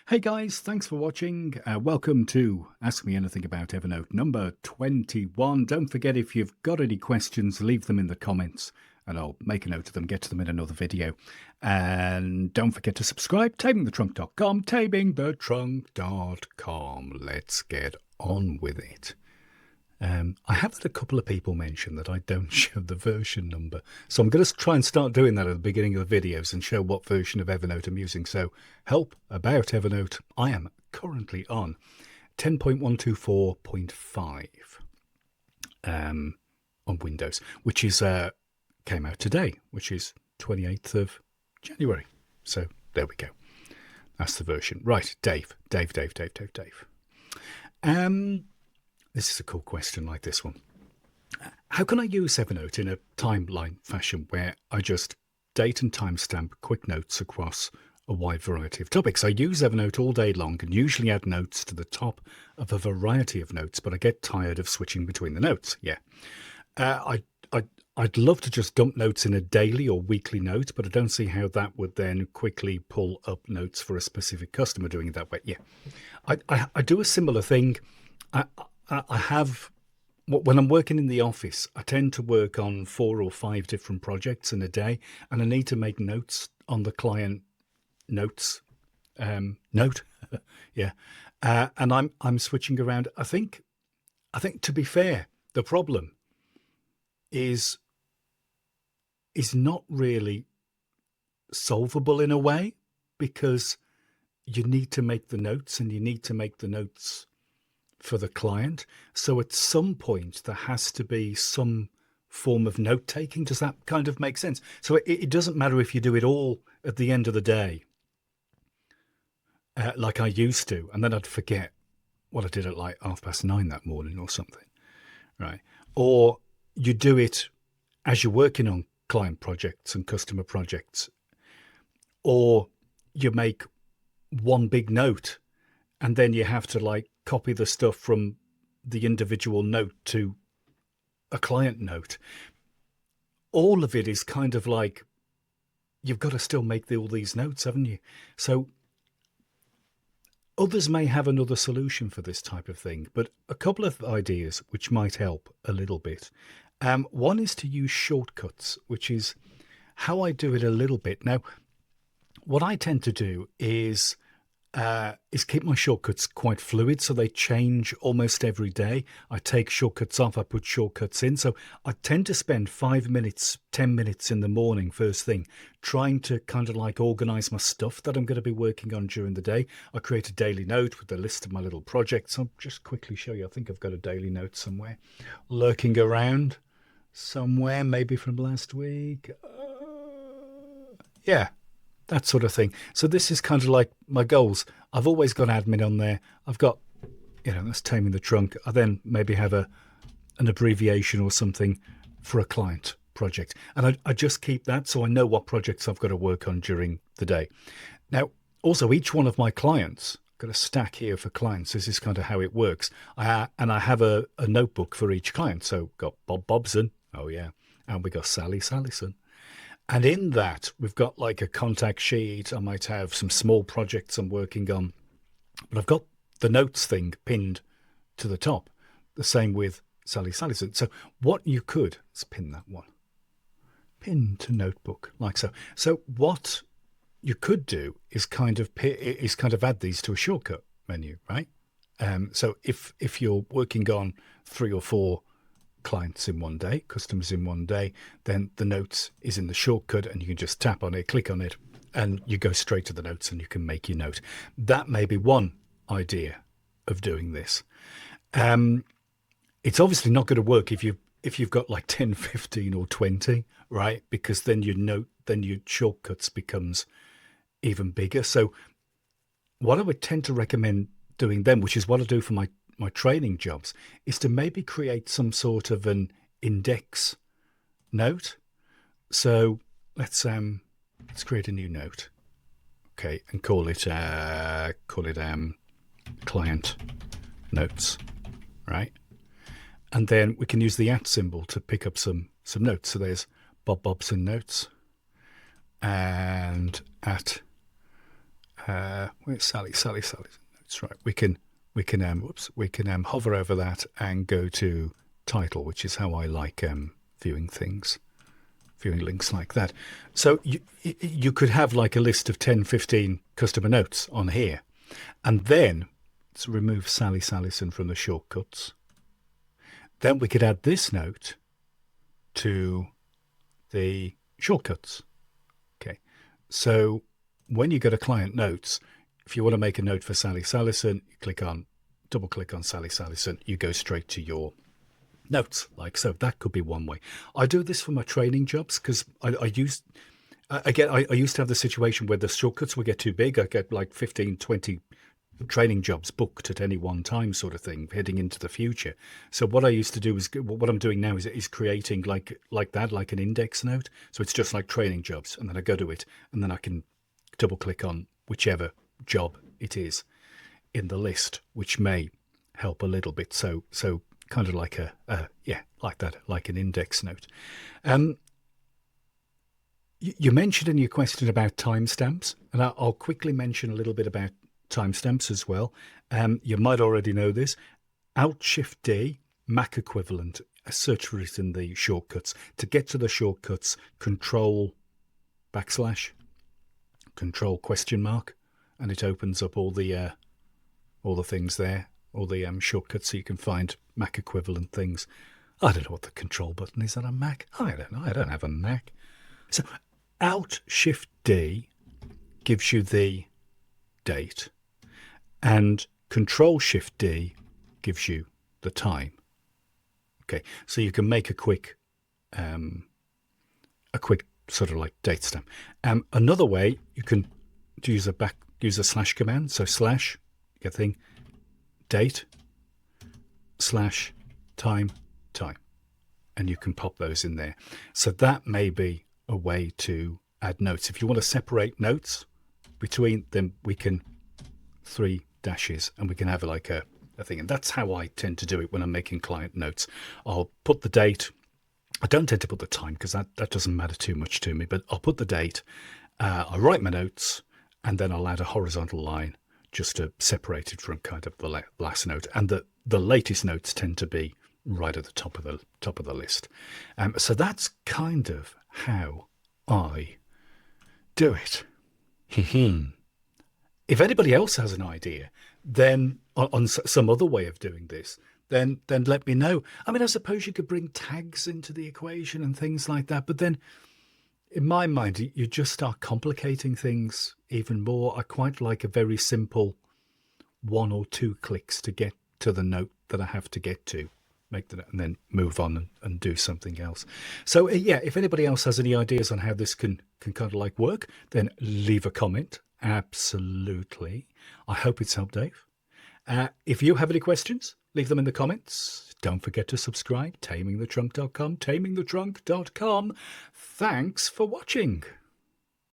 Hey guys, thanks for watching. Welcome to Ask Me Anything About Evernote number 21. Don't forget, if you've got any questions, leave them in the comments and I'll make a note of them, get to them in another video. And don't forget to subscribe, tamingthetrunk.com, tamingthetrunk.com. Let's get on with it. I have had a couple of people mention that I don't show the version number, so I'm going to try and start doing that at the beginning of the videos and show what version of Evernote I'm using. So help about Evernote. I am currently on 10.124.5 on Windows, which is came out today, which is 28th of January. So there we go. That's the version. Right, Dave. This is a cool question like this one. How can I use Evernote in a timeline fashion where I just date and timestamp quick notes across a wide variety of topics? I use Evernote all day long and usually add notes to the top of a variety of notes, but I get tired of switching between the notes. Yeah. I'd love to just dump notes in a daily or weekly note, but I don't see how that would then quickly pull up notes for a specific customer doing it that way. Yeah. I do a similar thing. I have, when I'm working in the office, I tend to work on 4 or 5 different projects in a day, and I need to make notes on the client notes note. Yeah. And I'm switching around. I think to be fair, the problem is not really solvable in a way, because you need to make the notes and you need to make the notes for the client. So at some point there has to be some form of note taking. Does that kind of make sense? So it doesn't matter if you do it all at the end of the day, like I used to, and then I'd forget what I did at like 9:30 that morning or something, right? Or you do it as you're working on client projects and customer projects, or you make one big note and then you have to like copy the stuff from the individual note to a client note. All of it is kind of like, you've got to still make all these notes, haven't you? So others may have another solution for this type of thing, but a couple of ideas which might help a little bit. One is to use shortcuts, which is how I do it a little bit. Now, what I tend to do is keep my shortcuts quite fluid, so they change almost every day. I take shortcuts off, I put shortcuts in. So I tend to spend 5 minutes, 10 minutes in the morning, first thing, trying to kind of like organize my stuff that I'm going to be working on during the day. I create a daily note with a list of my little projects. I'll just quickly show you. I think I've got a daily note somewhere lurking around somewhere, maybe from last week. Yeah. That sort of thing. So this is kind of like my goals. I've always got admin on there. I've got, that's Taming the Trunk. I then maybe have an abbreviation or something for a client project. And I just keep that so I know what projects I've got to work on during the day. Now, also each one of my clients, I've got a stack here for clients. This is kind of how it works. And I have a notebook for each client. So got Bob Bobson. Oh yeah. And we got Sally Sallison. And in that, we've got like a contact sheet. I might have some small projects I'm working on, but I've got the notes thing pinned to the top. The same with Sally Sallison. So what you could, let's pin that one, pin to notebook, like so. So what you could do is kind of add these to a shortcut menu, right? So if you're working on 3 or 4 clients in one day, customers in one day, then the notes is in the shortcut and you can just tap on it, click on it, and you go straight to the notes and you can make your note. That may be one idea of doing this. It's obviously not going to work if you've got like 10, 15 or 20, right? Because then your shortcuts becomes even bigger. So what I would tend to recommend doing then, which is what I do for my training jobs, is to maybe create some sort of an index note. So let's create a new note, okay, and call it client notes, right? And then we can use the @ symbol to pick up some notes. So there's Bob Bobson notes, and at Where's Sally? That's right. We can hover over that and go to title, which is how I like viewing things, viewing links like that. So you could have like a list of 10, 15 customer notes on here, and then let's remove Sally Sallison from the shortcuts. Then we could add this note to the shortcuts. Okay, so when you go to client notes, if you want to make a note for Sally Sallison, you double click on Sally Sallison, you go straight to your notes, like so. That could be one way. I do this for my training jobs because I used to have the situation where the shortcuts would get too big. I get like 15, 20 training jobs booked at any one time, sort of thing, heading into the future. So what I used to do is, what I'm doing now is creating like an index note. So it's just like training jobs, and then I go to it, and then I can double click on whichever job it is in the list, which may help a little bit. So kind of like like an index note. You mentioned in your question about timestamps, and I'll quickly mention a little bit about timestamps as well. You might already know this. Alt-Shift-D, Mac equivalent. I search for it in the shortcuts. To get to the shortcuts, Control /, Control question mark, and it opens up all the things there, all the shortcuts, so you can find Mac equivalent things. I don't know what the control button is on a Mac. I don't know. I don't have a Mac. So Alt-Shift-D gives you the date, and Control-Shift-D gives you the time. Okay, so you can make a quick sort of like date stamp. Another way you can use a slash command. So slash, get thing, date, slash, time, and you can pop those in there. So that may be a way to add notes. If you want to separate notes between them, we can 3 dashes, and we can have like a thing. And that's how I tend to do it when I'm making client notes. I'll put the date. I don't tend to put the time because that doesn't matter too much to me, but I'll put the date, I'll write my notes, and then I'll add a horizontal line just to separate it from kind of the last note. And the latest notes tend to be right at the top of the list. So that's kind of how I do it. If anybody else has an idea, then on some other way of doing this, then let me know. I mean, I suppose you could bring tags into the equation and things like that, but then in my mind, you just start complicating things even more. I quite like a very simple 1 or 2 clicks to get to the note that I have to get to, make the note, and then move on and do something else. So yeah, if anybody else has any ideas on how this can kind of like work, then leave a comment. Absolutely. I hope it's helped, Dave. If you have any questions, leave them in the comments. Don't forget to subscribe. Tamingthetrunk.com. Tamingthetrunk.com. Thanks for watching.